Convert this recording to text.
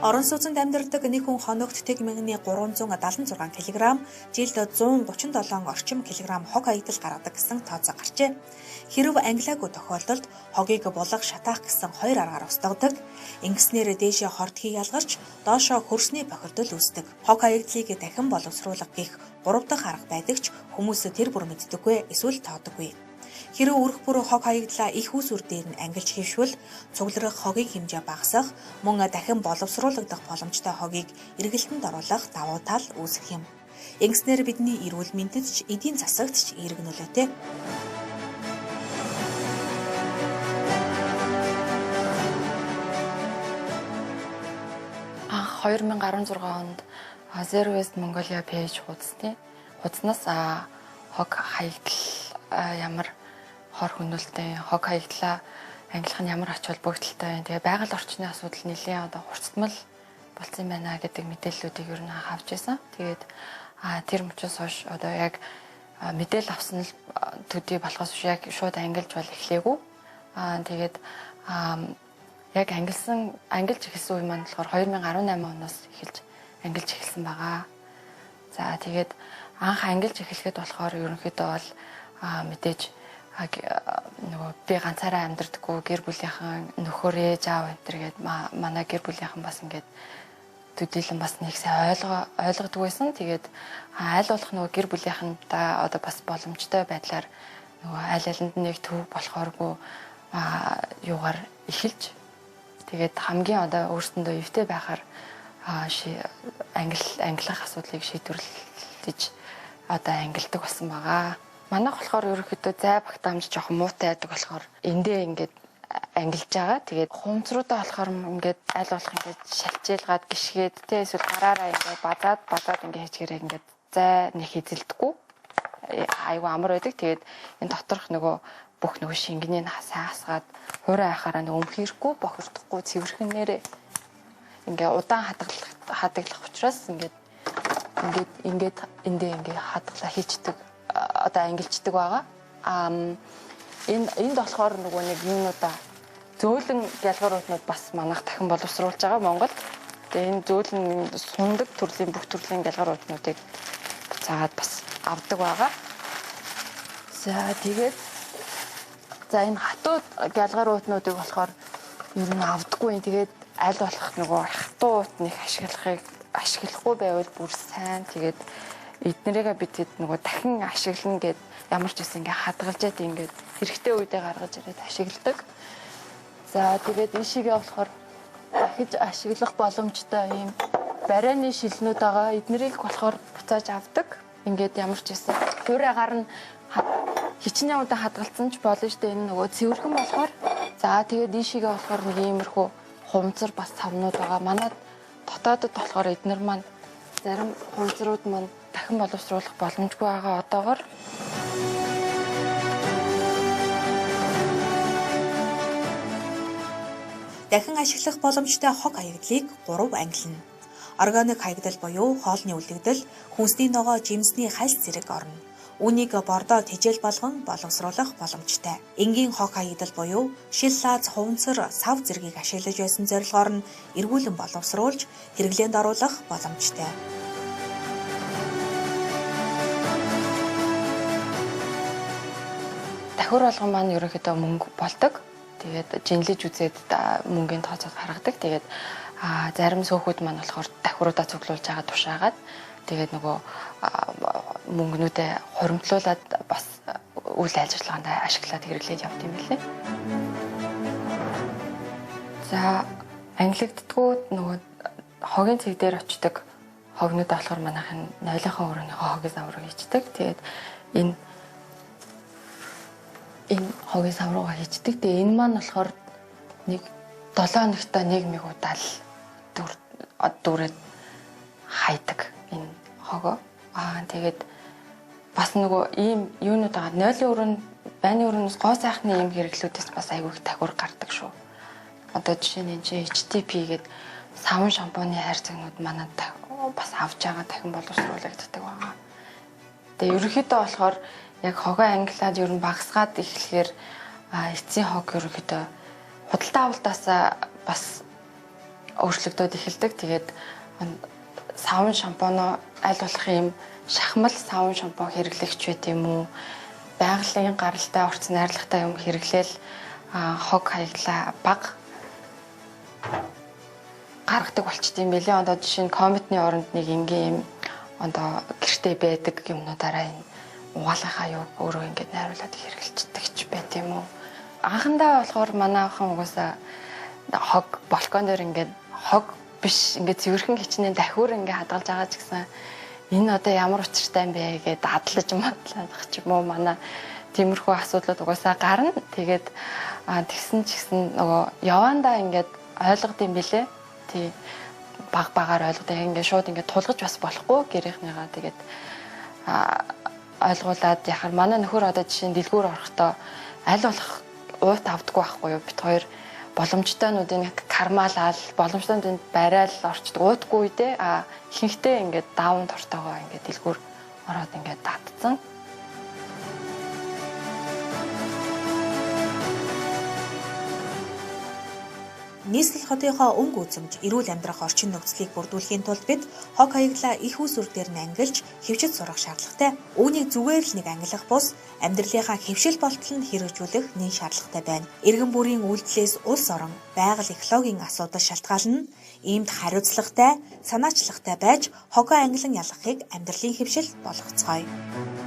Орон сууцнд амьдардаг нэг хүн хоногт 1376 кг, жилд 137 орчим килограмм хог хаягдал гаргадаг гэсэн тооцоо гарчээ. Хэрв ангилаагүй тохиолдолд хогийг булга шатаах гэсэн хоёр аргаар устгадаг. Ингэснээр дээшээ хортгийг ялгарч доошоо хөрсний бохирдол үүсдэг. Хог хаягдлыг дахин боловсруулах гэх 3 дахь арга байдаг ч хүмүүс тэр бүр мэддэггүй эсвэл тоодоггүй. Хэрвээ өрх бүр хог хаягдлаа их усүр дээр нь ангилж хэвшвэл цугларах хогийн хэмжээ багасах, мөн дахин боловсруулагдах боломжтой хогийг эргэлтэнд оруулах давуу тал үүсэх юм. Ингэснээр бидний эрүүл мэндэд ч эдийн засагт ч эерэг нөлөөтэй. Анх 2016 онд Zero Waste Mongolia пэйж хуудаснаас хог хаягдал ямар хор хөнөөлтэй, хог хаягдлаа ангилах нь ямар ач холбогдолтой вэ? Тэгээ байгаль орчны асуудал нэлээд хурцтмал болсон юм байна гэдэг мэдээллүүдийг ер нь авч байсан. Тэгээд тэр мөчөөс хойш одоо яг мэдээлэл авсан л төдий болохоос яг шууд ангилж бол эхлэегүй. Тэгээд яг ангилж эхэлсэн үе маань болохоор 2018 оноос эхэлж ангилж эхэлсэн байгаа. За тэгээд анх ангилж эхлэхэд болохоор ерөнхийдөө бол мэдээж нөгөө би ганцаараа амьдардаггүй гэр бүлийнхэн нөхөр ээж аав энтэр гээд манай гэр бүлийнхэн бас ингээд төдийлөн бас нэг сайн ойлгодог байсан. Тэгээд аль болох нөгөө гэр бүлийнхэнтэй одоо бас боломжтой байдлаар нөгөө аль алинд нэг төв болохооргүй юугаар эхэлж тэгээд хамгийн одоо өөрсөндөө эвтэй байхаар ангилах асуудлыг шийдвэрлэж одоо ангилдаг болсон байгаа. Манайх болохоор ерөнхийдөө зай багтаамж жоохон муутай байдаг болохоор эндээ ингээд ангилж байгаа. Тэгээд хумцруудаа болохоор ингээд аль болох ингээд шалчилгаад гიშгээд тэ эсвэл гараараа ингээд базаад ингээд хийчихээрээ ингээд зай нэг эзэлдэггүй. Айгу амар байдаг. Тэгээд энэ доторх нөгөө бүх нөгөө шингэнийг сайн хасгаад хуурай ахаараа нөгөө өмхирэхгүй, бохирдохгүй, цэвэрхнээрээ ингээд удаан хадгалах учраас ингээд эндээ ингээд хадгалаа хийчдэг. Одоо ангилждаг байгаа. Энд болохоор нөгөө нэг юунуудаа зөөлөн гялгарууднууд бас манайх дахин боловсруулж байгаа Монголд. Тэгээ энэ зөөлөн сундаг төрлийн бүх төрлийн гялгарууднуудыг буцаагаад бас авдаг байгаа. За тэгээд энэ хатууд гялгарууднуудыг болохоор ер нь авдаггүй. Тэгээд аль болох нөгөө хатуутныг ашиглахгүй байвал бүр сайн. Тэгээд эднэрийгээ бид нөгөө дахин ашиглана гэд ямар ч үс ингээ хадгалж яд ингээд хэрэгтэй үедээ гаргаж ирээд ашигладаг. За тэгээд энэ шигээ болохоор дахиж ашиглах боломжтой юм барайны шилнүүд байгаа. Эднэрийг болохоор буцааж авдаг. Ингээд ямар ч үс хуурайгаар нь хичнээн удаан хадгалсан ч болно штэ энэ нөгөө цэвэрхэн болохоор. За тэгээд энэ шигээ болохоор нэг иймэрхүү хумцар бас савнууд байгаа. Манайд дотоодод болохоор эднэр маань зарим хумцрууд маань дахин боловсруулах боломжгүй байгаа одоогоор. Дахин ашиглах боломжтой хог хаягдлыг 3 ангилна. Органик хаягдал буюу хоолны үлдэгдэл, хүнсний ногоо, жимсний хальс зэрэг орно. Үүнийг бордоо тэжээл болгон боловсруулах боломжтой. Энгийн хог хаягдал буюу шил лаз, хуванцар, сав зэргийг ашиглаж байсан зорилгоор нь эргүүлэн боловсруулж хэрэглээнд оруулах боломжтой. Давхар болгон маань ерөнхийдөө мөнгө болдог. Тэгээд жинлэж үзээд мөнгөний тооцоод гаргадаг. Тэгээд зарим сөөхүүд маань болохоор давхруудаа цуглуулж байгаа тушаагаад тэгээд нөгөө мөнгнүүдээ хуримтлуулад бас үйл ажиллагаанд ашиглаад хэрэглээд явт юм билээ. За ангилагддгүү нөгөө хогийн цэг дээр очдог хогнууд болохоор манайхын 0-ын өрөөнийхөө хогийн заврыг хийдэг. Тэгээд энэ хогийн саврууга хийдэг. Тэгээ энэ маань болохоор нэг 7 хоногт нэг мэг удаал дүүрээд хайдаг энэ хогоо. Тэгээд бас нөгөө ийм юунууд байгаа. 0-ын өрөөнд байны өрөөнөөс гоо сайхны ийм хэрэглүүдээс бас айгүй их давхар гардаг шүү. Одоо жишээ нь HTP гэдэг савн шампуны хайрцагнууд манад бас авч байгаа дахин боловсруулагддаг байгаа. Тэгээ ерөнхийдөө болохоор яг хогоо ангилаад ер нь багасгаад эхлэхээр эцсийн хог ерөнхийдөө худалдаа авалтаас бас өөрчлөгдөд эхэлдэг. Тэгээд савн шампунь аль болох юм шахмал савн шампунь хэрэглэгч байт юм уу? Байгалийн гаралтай орц найрлагатай юм хэрэглээл хог хаягдлаа бага гаргадаг болчт юм бэлээ. Одоо жишээ нь кометны оронд нэг ингийн юм одоо гэртээ байдаг юмнуудаараа энэ угаалгахаа юу өөрөө ингэж найруулад хэрэгэлцдэг ч байт юм уу. Анхандаа болохоор манай охин угаасаа хог балкон дээр ингээд хог биш ингээд цэвэрхэн хичнээн дахиур ингээд хадгалж байгаа ч гэсэн энэ одоо ямар учиртай юм бэ гэдээ дадлаж мадлах ч юм уу манай тиймэрхүү асуудлууд угаасаа гарна. Тэгээд тэгсэн ч гэсэн нөгөө явандаа ингээд ойлгод юм бэлээ. Тий багаар ойлгоод ингээд шууд ингээд тулгаж бас болохгүй гэрийнхнийгаа тэгээд ойлгуулад яхаар манай нөхөр одоо жишээ нь дэлгүүр орохдоо аль болох уут авдаггүй байхгүй юу бит хоёр боломжтойнуудыг кармалаал боломжтойнуудыг барайл орчдөг уутгүй дээ ихэнхдээ ингээд даун тортойгоо ингээд дэлгүүр ороод ингээд татцсан. Нийслэл хотынхоо өнгө үзэмж, эрүүл амьдрах орчин нөхцөлийг бүрдүүлэхийн тулд бид хог хаягдлаа их усүр дээр нь ангилж хэвшиж сурах шаардлагатай. Үүнийг зүгээр л нэг ангилах бус амьдралынхаа хэвшил болтол нь хэрэгжүүлэх нэн шаардлагатай байна. Иргэн бүрийн үйлдэлээс улс орон, байгаль экологийн асуудал шалтгаална. Иймд хариуцлагатай, санаачлагтай байж хогоо ангилан ялгахыг амьдралын хэвшил болгоцгоё.